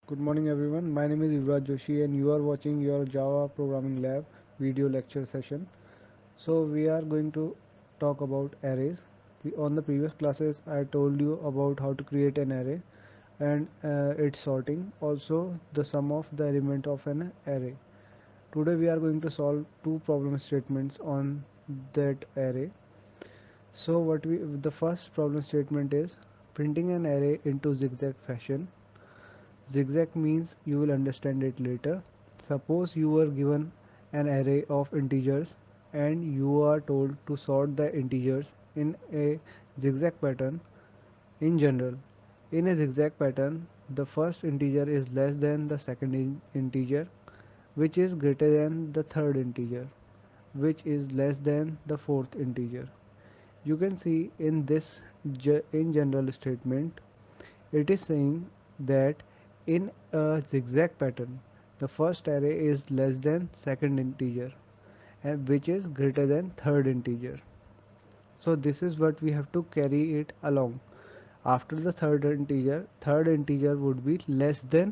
Good morning everyone. My name is Yuvraj Joshi and you are watching your Java Programming Lab video lecture session. So we are going to talk about arrays. On the previous classes I told you about how to create an array and its sorting, also the sum of the element of an array. Today we are going to solve two problem statements on that array. So the first problem statement is printing an array into zigzag fashion. Zigzag means you will understand it later. Suppose you were given an array of integers and you are told to sort the integers in a zigzag pattern. In general, in a zigzag pattern, the first integer is less than the second integer, which is greater than the third integer, which is less than the fourth integer. You can see in this in general statement, it is saying that in a zigzag pattern, the first array is less than second integer and which is greater than third integer. So this is what we have to carry it along. After the third integer would be less than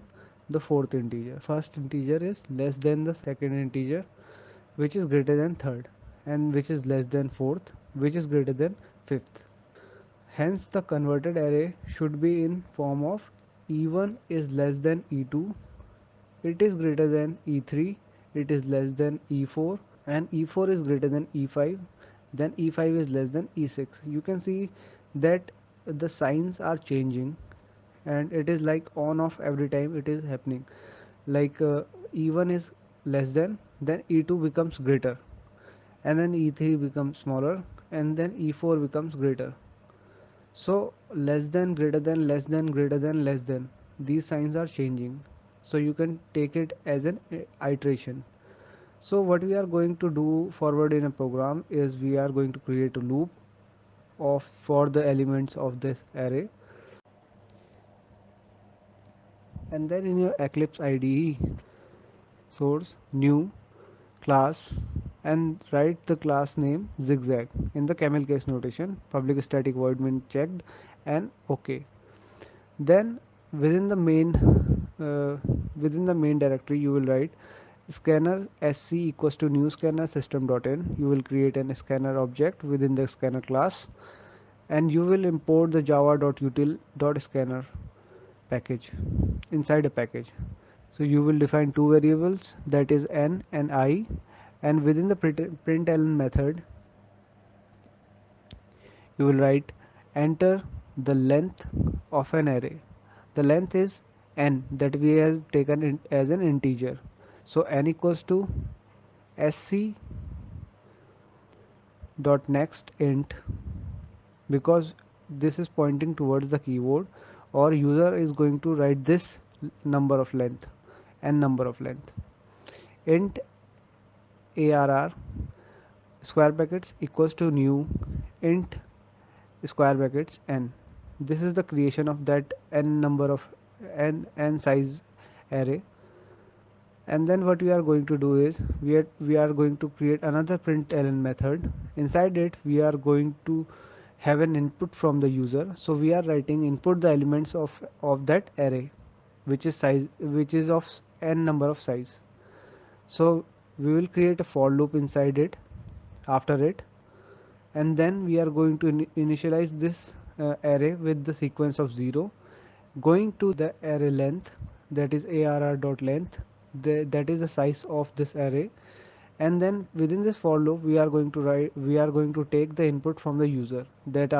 the fourth integer. First integer is less than the second integer, which is greater than third, and which is less than fourth, which is greater than fifth. Hence the converted array should be in form of E1 is less than E2, it is greater than E3, it is less than E4, and E4 is greater than E5, then E5 is less than E6. You can see that the signs are changing and it is like on off every time it is happening. Like E1 is less than, then E2 becomes greater, and then E3 becomes smaller, and then E4 becomes greater. So less than, greater than, less than, greater than, less than, these signs are changing, so you can take it as an iteration. So what we are going to do forward in a program is we are going to create a loop of for the elements of this array, and then in your Eclipse IDE, source, new, class, and write the class name zigzag in the camel case notation, public static void main checked, and OK. Then within the main uh, within the main directory you will write scanner sc equals to new scanner system.in. You will create an scanner object within the scanner class, and you will import the java.util.scanner package inside a package. So you will define two variables, that is n and I, and within the println method you will write enter the length of an array. The length is n that we have taken as an integer. So n equals to sc dot next int, because this is pointing towards the keyboard, or user is going to write this number of length, n number of length, int arr square brackets equals to new int square brackets n. This is the creation of that n number of n size array. And then what we are going to do is we are going to create another println method. Inside it we are going to have an input from the user, so we are writing input the elements of that array, which is of n number of size. So we will create a for loop inside it after it, and then we are going to initialize this array with the sequence of 0, going to the array length, that is arr dot length, that is the size of this array. And then within this for loop we are going to take the input from the user, that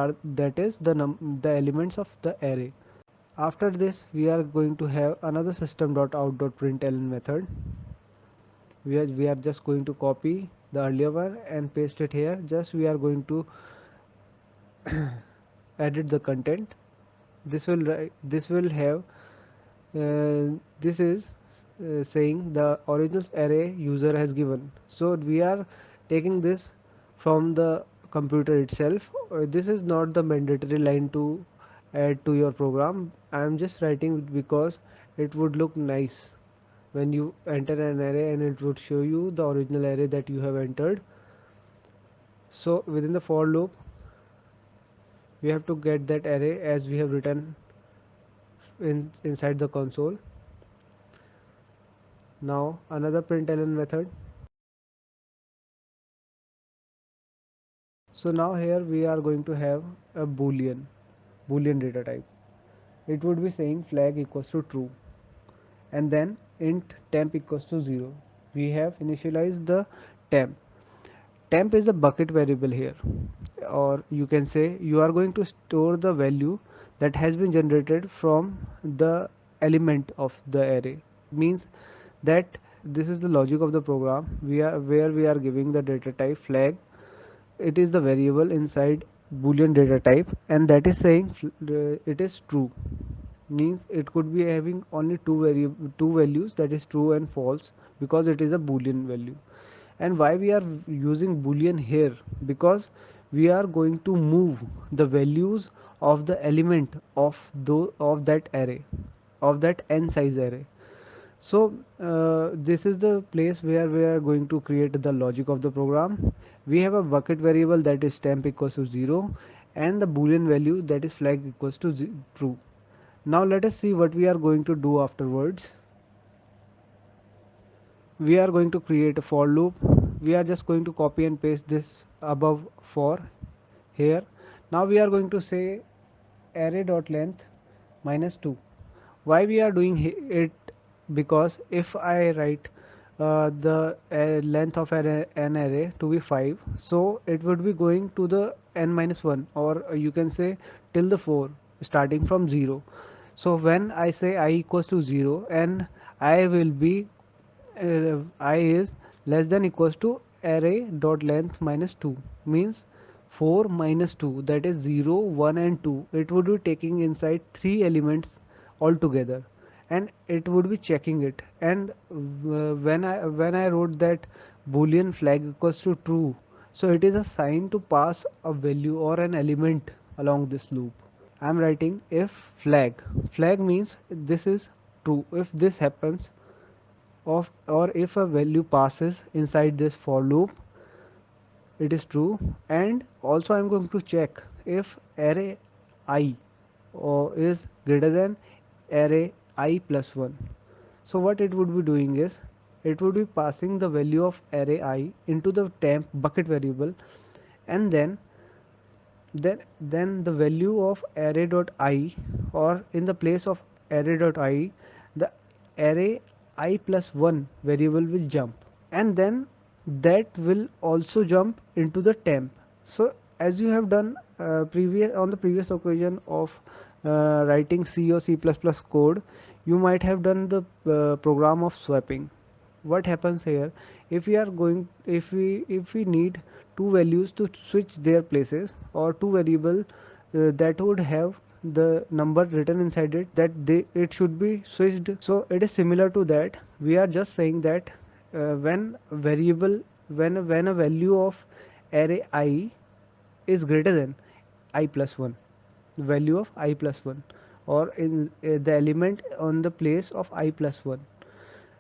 is the elements of the array. After this we are going to have another system dot out dot println method. We are just going to copy the earlier one and paste it here. Just we are going to edit the content. This will have this is saying the original array user has given, so we are taking this from the computer itself. This is not the mandatory line to add to your program. I am just writing it because it would look nice when you enter an array and it would show you the original array that you have entered. So within the for loop we have to get that array as we have written inside the console. Now another println method. So now here we are going to have a boolean data type. It would be saying flag equals to true, and then int temp equals to 0. We have initialized the temp. Temp is a bucket variable here, or you can say you are going to store the value that has been generated from the element of the array. Means that this is the logic of the program. We are where we are giving the data type flag. It is the variable inside boolean data type, and that is saying it is true. Means it could be having only two values, that is true and false, because it is a boolean value. And why we are using boolean here? Because we are going to move the values of the element of that array, of that n size array. So this is the place where we are going to create the logic of the program. We have a bucket variable that is temp equals to 0, and the boolean value that is flag equals to true. Now let us see what we are going to do afterwards. We are going to create a for loop. We are just going to copy and paste this above for here. Now we are going to say array.length -2. Why we are doing it? Because if I write the length of an array to be 5, so it would be going to the n minus 1, or you can say till the 4, starting from 0. So when I say I equals to 0, and I will be I is less than equals to array dot length -2, means 4 minus 2, that is 0, 1 and 2. It would be taking inside three elements altogether, and it would be checking it. And when I wrote that boolean flag equals to true, so it is a sign to pass a value or an element along this loop. I'm writing if flag means this is true. If this happens, of or if a value passes inside this for loop, it is true. And also I'm going to check if array I is greater than array I plus 1. So what it would be doing is, it would be passing the value of array I into the temp bucket variable, and then the value of array dot I, or in the place of array dot I, the array I plus 1 variable will jump, and then that will also jump into the temp. So as you have done previous on the previous occasion of writing C or C++ code, you might have done the program of swapping. What happens here? If we need two values to switch their places, or two variable that would have the number written inside it, that it should be switched. So it is similar to that. We are just saying that when variable when a value of array I is greater than I plus 1, value of I plus 1, or in the element on the place of I plus 1.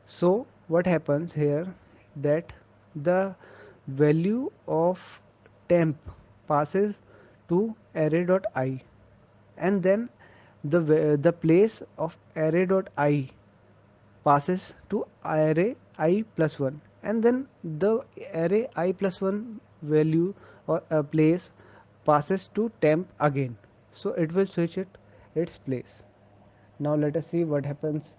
So what happens here, that the value of temp passes to array dot I, and then the place of array dot I passes to array I plus 1, and then the array I plus 1 value or place passes to temp again, so it will switch its place. Now let us see what happens